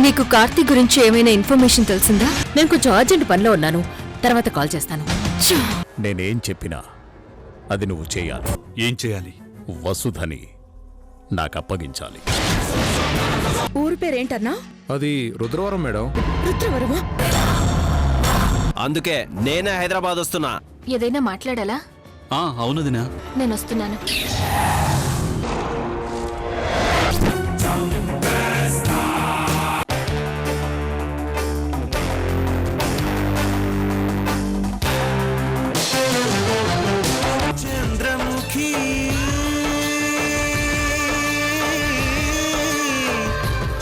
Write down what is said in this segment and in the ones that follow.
నీకు కార్తీక్ గురించి ఏమైనా ఇన్ఫర్మేషన్ తెలిసిందా? నేను కొంచెం అర్జెంట్ పనిలో ఉన్నాను, తర్వాత కాల్ చేస్తాను. నేనేం చెప్పినా అది నువ్వు చేయాలి. ఏం చేయాలి? వసుధని నాకప్పగించాలి. ఊరి పేరేంటన్నా? అది రుద్రవరం మేడం. రుద్రవరమా? అందుకే నేనే హైదరాబాద్ వస్తున్నా. ఏదైనా మాట్లాడాలా? అవునదినా. నేను వస్తున్నాను. చంద్రముఖి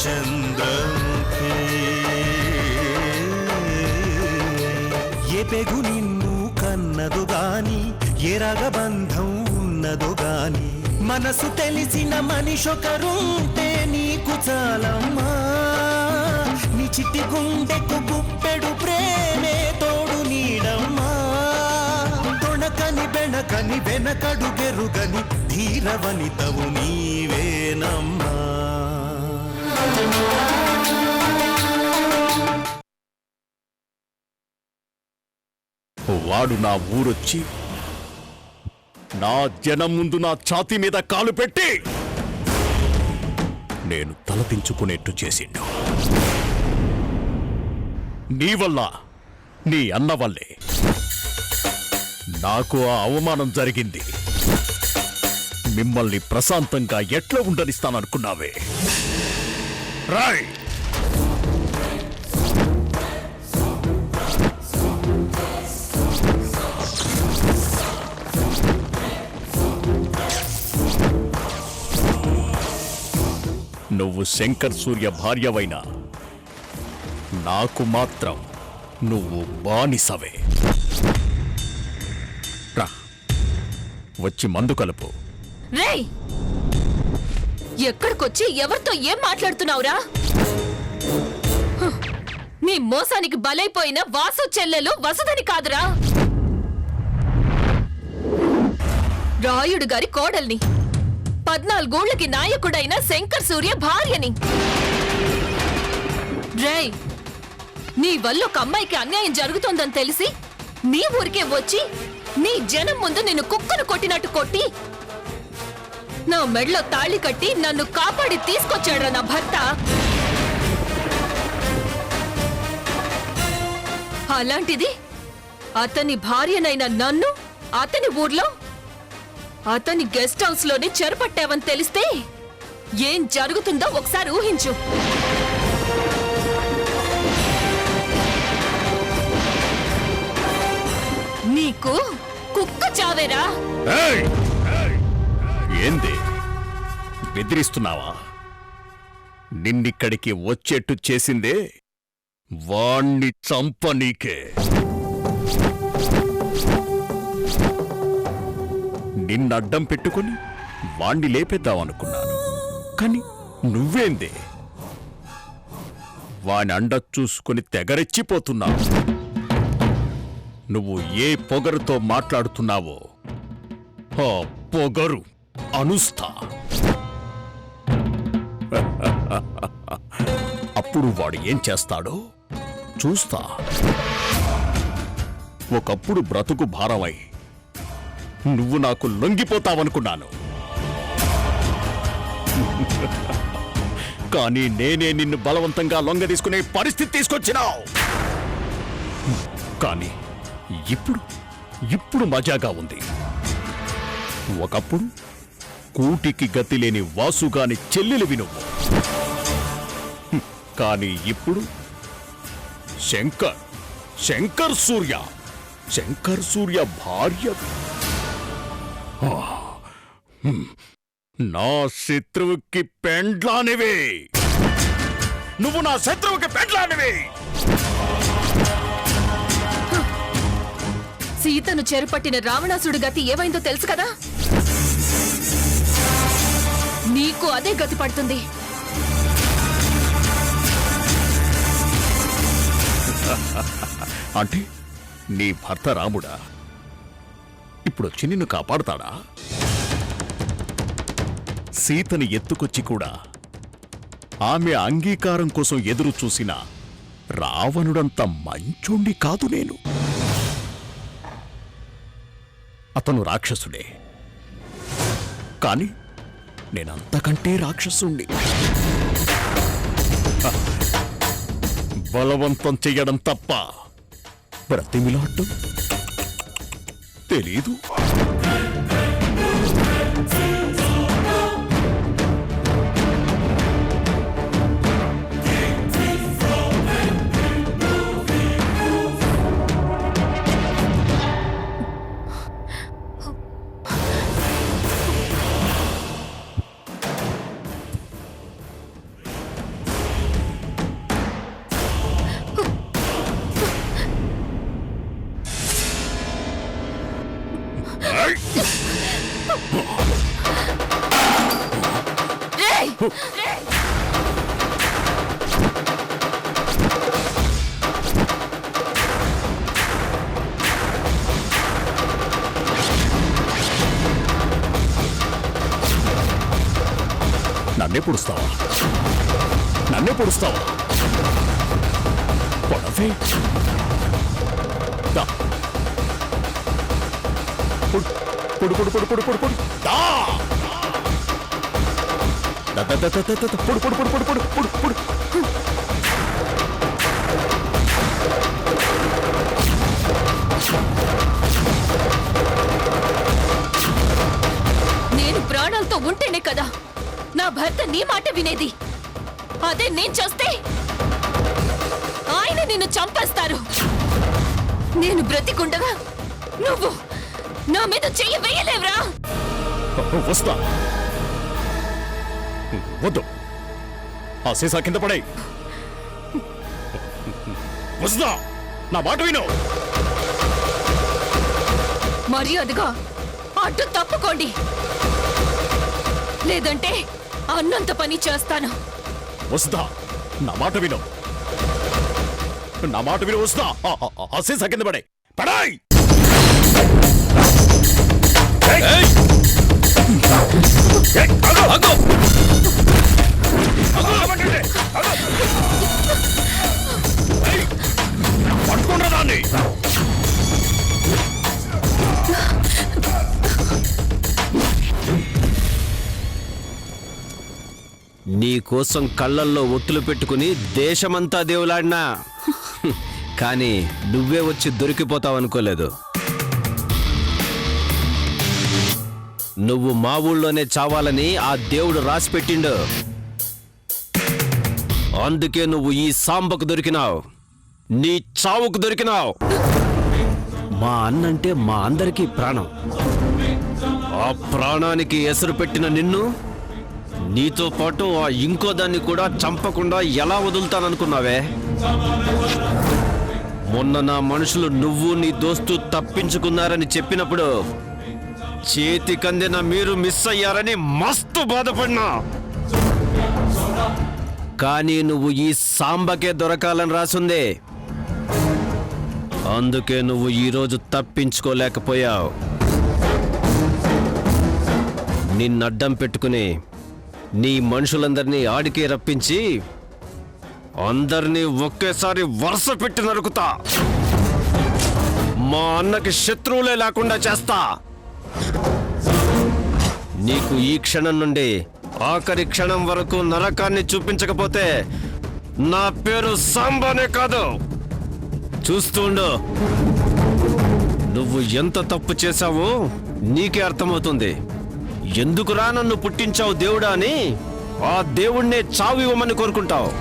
చంద్రముఖి ఏ పెగు నిన్ను కన్నదు గాని ఏ రగబంధం ఉన్నదు గాని మనసు తెలిసిన మనిషొకరుంటే నీకు చాలమ్మా. నీ చిట్టి గుండెకు గుప్పెడు ప్రేమే తోడు నీడమ్మా. తొణకని బెణకని వెనకడు గెరుగని ధీరవనితవు నీవేనమ్మా. వాడు నా ఊరొచ్చి నా జనం ముందు నా ఛాతీ మీద కాలు పెట్టి నేను తలదించుకునేట్టు చేసిండు. నీ వల్ల, నీ అన్న వల్లే నాకు ఆ అవమానం జరిగింది. మిమ్మల్ని ప్రశాంతంగా ఎట్లా ఉండనిస్తాననుకున్నావే? రాయ్! నువ్వు శంకర్ సూర్య భార్యవైనా నాకు మాత్రం నువ్వు బానిసవే. రా, వచ్చి మందు కలుపు. రేయ్, ఎక్కడికొచ్చి ఎవరితో ఏం మాట్లాడుతున్నావురా? నీ మోసానికి బలైపోయిన వాసు చెల్లెలు వసుధని కాదురా, రాయుడు గారి కోడల్ని, 14 ఊళ్ళకి నాయకుడైన శంకర్ సూర్య భార్యని. రేయ్, నీ వల్ల ఒక అమ్మాయికి అన్యాయం జరుగుతోందని తెలిసి నీ ఊరికే వచ్చి నీ జనం ముందు నిన్ను కుక్కను కొట్టినట్టు కొట్టి నా మెడలో తాళి కట్టి నన్ను కాపాడి తీసుకొచ్చాడు నా భర్త. అలాంటిది అతని భార్యనైన నన్ను అతని ఊర్లో అతని గెస్ట్ హౌస్ లోనే చెరపట్టావని తెలిస్తే ఏం జరుగుతుందో ఒకసారి ఊహించు. నీకు కుక్క చావేరా. ఏంది బెదిరిస్తున్నావా? నిన్నిక్కడికి వచ్చేట్టు చేసిందే వాణ్ణి చంపనీకే. నిన్నడ్డం పెట్టుకుని వాణ్ణి లేపేద్దామనుకున్నాను, కాని నువ్వేందే వాణ్ణి అండ చూసుకుని తెగరెచ్చిపోతున్నావు. నువ్వు ఏ పొగరుతో మాట్లాడుతున్నావో ఆ పొగరు అనుస్తా. అప్పుడు వాడు ఏం చేస్తాడో చూస్తా. ఒకప్పుడు బ్రతుకు భారమై నువ్వు నాకు లొంగిపోతావనుకున్నాను, కానీ నేనే నిన్ను బలవంతంగా లొంగ తీసుకునే పరిస్థితి తీసుకొచ్చినావు. కానీ ఇప్పుడు మజాగా ఉంది. ఒకప్పుడు కూటికి గతి లేని వాసుగాని చెల్లెలివి నువ్వు, కానీ ఇప్పుడు శంకర్ సూర్య భార్య. నా శత్రువుకి పెండ్లానివే నువ్వు, నా శత్రువుకి పెండ్లానివే. సీతను చెరపట్టిన రావణాసుడి గతి ఏమైందో తెలుసు కదా? నీకు అదే గతి పడుతుంది. అంటే నీ భర్త రాముడా ఇప్పుడొచ్చి నిన్ను కాపాడుతాడా? సీతని ఎత్తుకొచ్చి కూడా ఆమె అంగీకారం కోసం ఎదురు చూసిన రావణుడంత మంచోణ్ణి కాదు నేను. అతను రాక్షసుడే, కాని నేనంతకంటే రాక్షసుణ్ణి. బలవంతం చెయ్యడం తప్ప బ్రతిమిలాడటం తెలీదు. రేయ్! నన్నే పొడుస్తావా? నన్నే పొడుస్తావా? పొడవే. దా. పొడు పొడు పొడు పొడు పొడు పొడు పొడు. దా. దా, దా, దా, దా, దా, దా. పొడు పొడు పొడు పొడు పొడు పొడు పొడు. నేను ప్రాణాలతో ఉంటేనే కదా నా భర్త నీ మాట వినేది. అదే నేను చేస్తే ఆయన నిన్ను చంపేస్తారు. నేను బ్రతికుండగా నువ్వు నా మీద చెయ్యి వేయలేవురా. వస్తా. వద్దు, ఆ సీసా కింద పడాయి. వస్తా, నా మాట విను. మర్యాదగా అడ్డు తప్పుకోండి, లేదంటే అన్నంత పని చేస్తాను. వస్తా, నా మాట విను. నా మాట విను. వస్తా, ఆ సీసా కింద పడాయి. పడాయి. పట్టుకుంటా దాన్ని. నీకోసం కళ్ళల్లో ఒత్తులు పెట్టుకుని దేశమంతా దేవులాడినా కానీ నువ్వే వచ్చి దొరికిపోతావనుకోలేదు. నువ్వు మా ఊళ్ళోనే చావాలని ఆ దేవుడు రాసిపెట్టిండు. అందుకే నువ్వు ఈ సాంబకు దొరికినావు, నీ చావుకు దొరికినావు. మా అన్నంటే మా అందరికీ ప్రాణం. ఆ ప్రాణానికి ఎసరు పెట్టిన నిన్ను, నీతో పాటు ఆ ఇంకో దాన్ని కూడా చంపకుండా ఎలా వదులుతాననుకున్నావే? మొన్న నా మనుషులు నువ్వు నీ దోస్తు తప్పించుకున్నారని చెప్పినప్పుడు చేతి కందిన మీరు మిస్ అయ్యారని మస్తు బాధపడినా. కానీ నువ్వు ఈ సాంబకే దొరకాలని రాసుంది. అందుకే నువ్వు ఈరోజు తప్పించుకోలేకపోయావు. నిన్నడ్డం పెట్టుకుని నీ మనుషులందరినీ ఆడికే రప్పించి అందరినీ ఒకేసారి వరుస పెట్టి నరుకుతా. మా అన్నకి శత్రువులే లేకుండా చేస్తా. నీకు ఈ క్షణం నుండి ఆఖరి క్షణం వరకు నరకాన్ని చూపించకపోతే నా పేరు సాంబానే కాదు. చూస్తుండు, నువ్వు ఎంత తప్పు చేశావో నీకే అర్థమవుతుంది. ఎందుకురా నన్ను పుట్టించావు దేవుడా అని ఆ దేవుణ్ణే చావు ఇవ్వమని కోరుకుంటావు.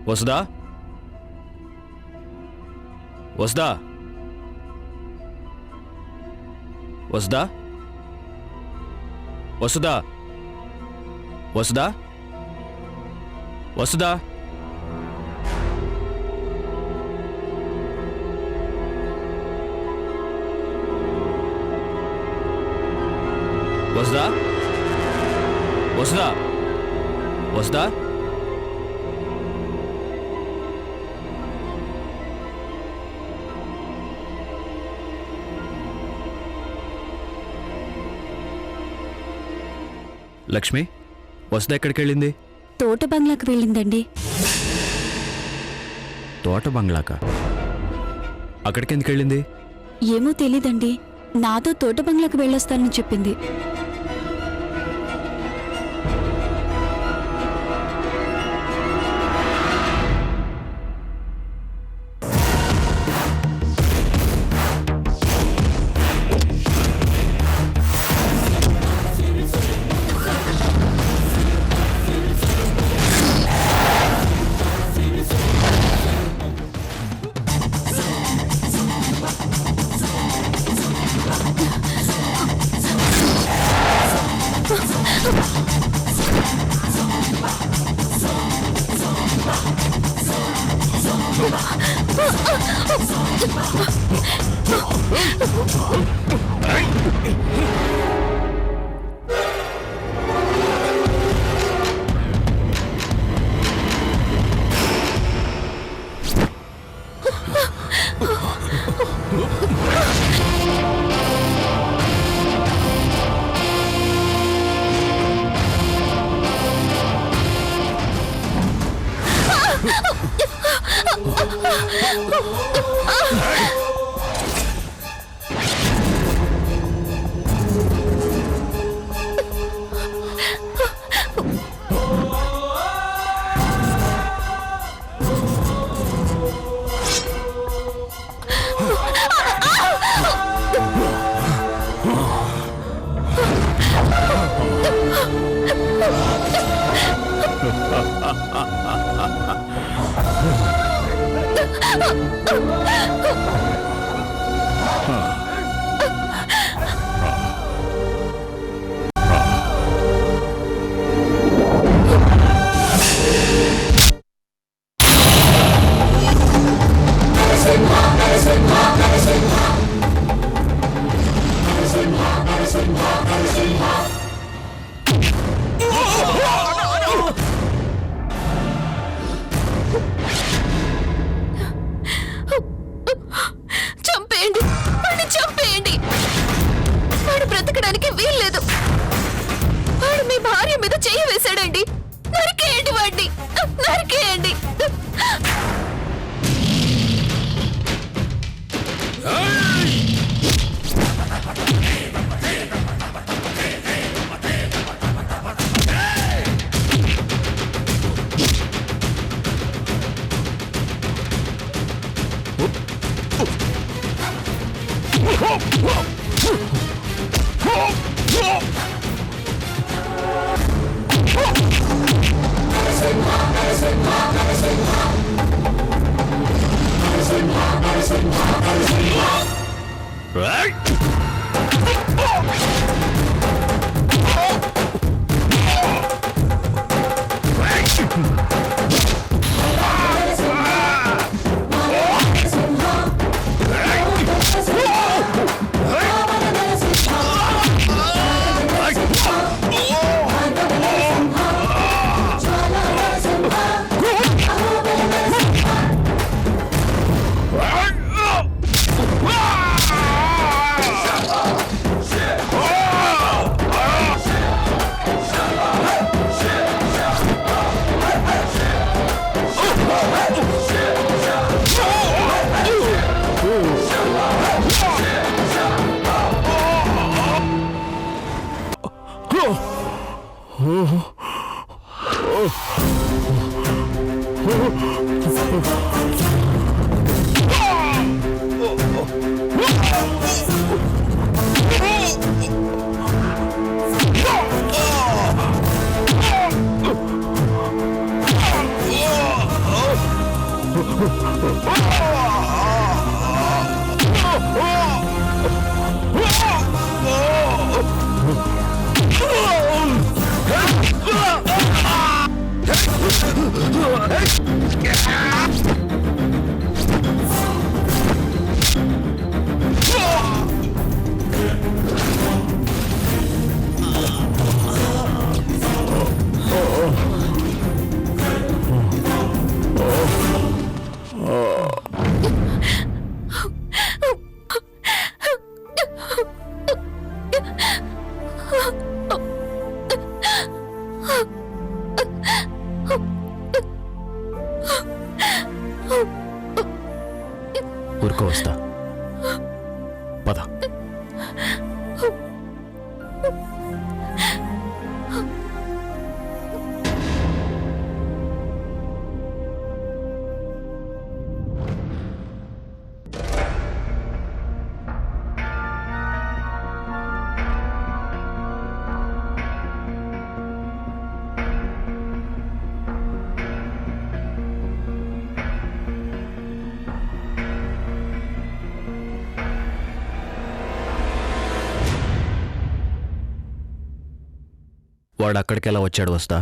వసుదా వసుదా వసుదా వసుదా వసుదా వసుదా వసుదా వసుదా వసుదా లక్ష్మి వసుదా ఎక్కడికి వెళ్ళింది? తోట బంగ్లాకు వెళ్ళిందండి. తోట బంగ్లాక అక్కడికి ఎందుకు వెళ్ళింది? ఏమో తెలీదండి, నాతో తోట బంగ్లాకు వెళ్ళొస్తానని చెప్పింది. చంపేయండి, వాడిని చంపేయండి. వాడు బ్రతకడానికి వీల్లేదు. వాడు మీ భార్య మీద చెయ్యి వేశాడండి. నరికేయండి వాడిని, నరికేయండి. ఊరుకో వస్తా. పద. వాడు అక్కడికి ఎలా వచ్చాడు వస్తా?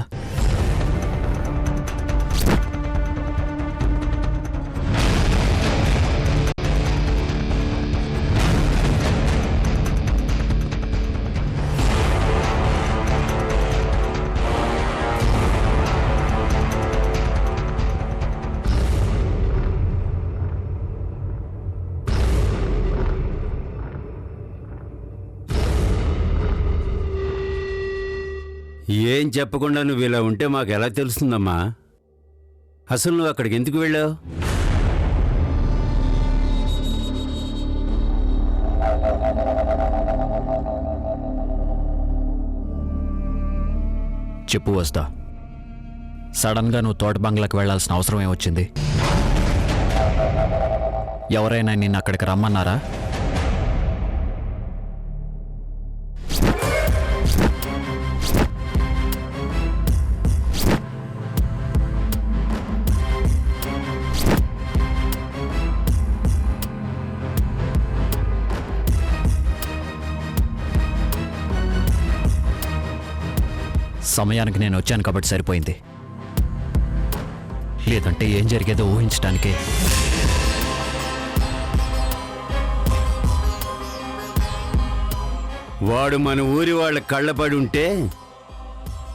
ఏం చెప్పకుండా నువ్వు ఇలా ఉంటే మాకు ఎలా తెలుస్తుందమ్మా? అసలు నువ్వు అక్కడికి ఎందుకు వెళ్ళావు? చెప్పు వస్తా. సడన్ గా నువ్వు తోట బంగ్లాకి వెళ్లాల్సిన అవసరం ఏమొచ్చింది? ఎవరైనా నిన్ను అక్కడికి రమ్మన్నారా? సమయానికి నేను వచ్చాను కాబట్టి సరిపోయింది. లేదంటే ఏం జరిగేదో ఊహించడానికే. వాడు మన ఊరి వాళ్ళ కళ్ళపడి ఉంటే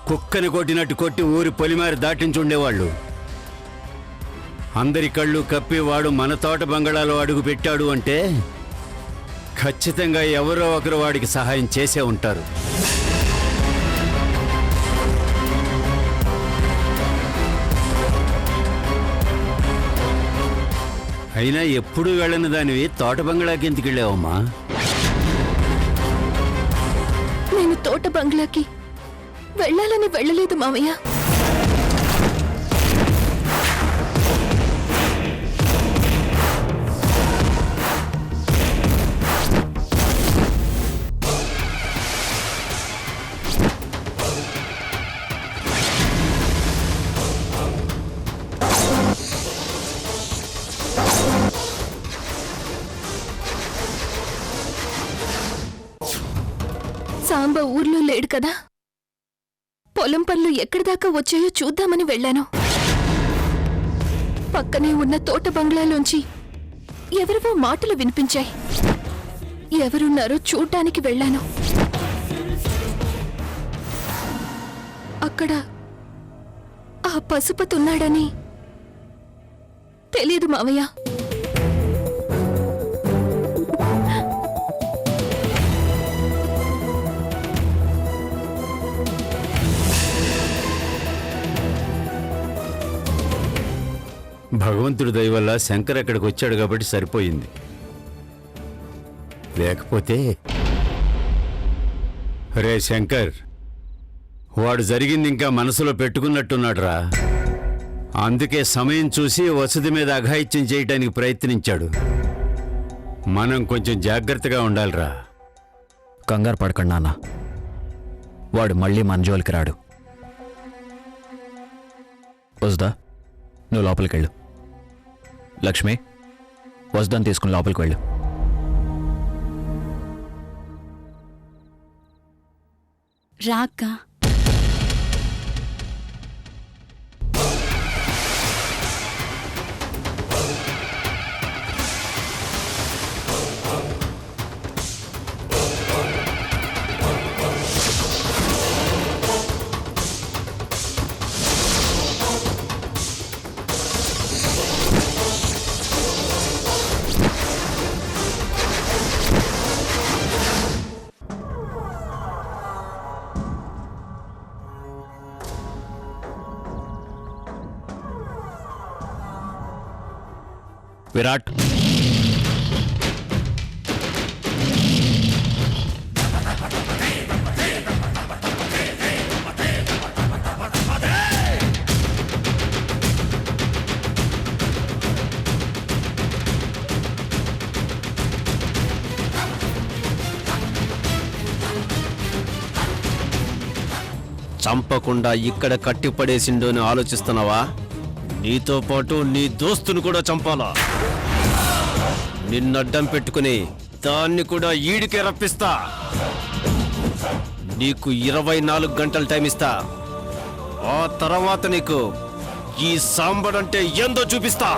కుక్కని కొట్టినట్టు కొట్టి ఊరి పొలిమారి దాటించుండేవాళ్ళు. అందరి కళ్ళు కప్పి వాడు మన తోట బంగళాలో అడుగు పెట్టాడు అంటే ఖచ్చితంగా ఎవరో ఒకరు వాడికి సహాయం చేసే ఉంటారు. అయినా ఎప్పుడూ వెళ్ళని దానివి తోట బంగ్లాకి ఎందుకు వెళ్ళావమ్మా? నేను తోట బంగ్లాకి వెళ్ళాలని వెళ్ళలేదు మామయ్య. సాంబ ఊర్లో లేడు కదా, పొలం పనులు ఎక్కడి దాకా వచ్చాయో చూద్దామని వెళ్ళాను. పక్కనే ఉన్న తోట బంగ్లాలోంచి ఎవరివో మాటలు వినిపించాయి. ఎవరున్నారో చూడ్డానికి వెళ్ళాను. అక్కడ ఆ పశుపతున్నాడని తెలీదు మావయ్య. భగవంతుడి దయ వల్ల శంకర్ అక్కడికి వచ్చాడు కాబట్టి సరిపోయింది. లేకపోతే రే శంకర్, వాడు జరిగింది ఇంకా మనసులో పెట్టుకున్నట్టున్నాడురా. అందుకే సమయం చూసి వసతి మీద అఘాయిత్యం చేయడానికి ప్రయత్నించాడు. మనం కొంచెం జాగ్రత్తగా ఉండాలిరా. కంగారు పడకండి నాన్న, వాడు మళ్ళీ మన జోలికి రాడు. వస్దా, నువ్వు లోపలికి వెళ్ళు. లక్ష్మి, వస్దాన్ని తీసుకుని లోపలికి వెళ్ళు. రాక్క విరాట్ చంపకుండా ఇక్కడ కట్టిపడేసిండు అని ఆలోచిస్తున్నావా? నీతో పాటు నీ దోస్తును కూడా చంపాలా? నిన్నడ్డం పెట్టుకుని దాన్ని కూడా ఈడికే రప్పిస్తా. నీకు 24 గంటలు టైం ఇస్తా. ఆ తర్వాత నీకు ఈ సాంబడంటే ఏందో చూపిస్తా.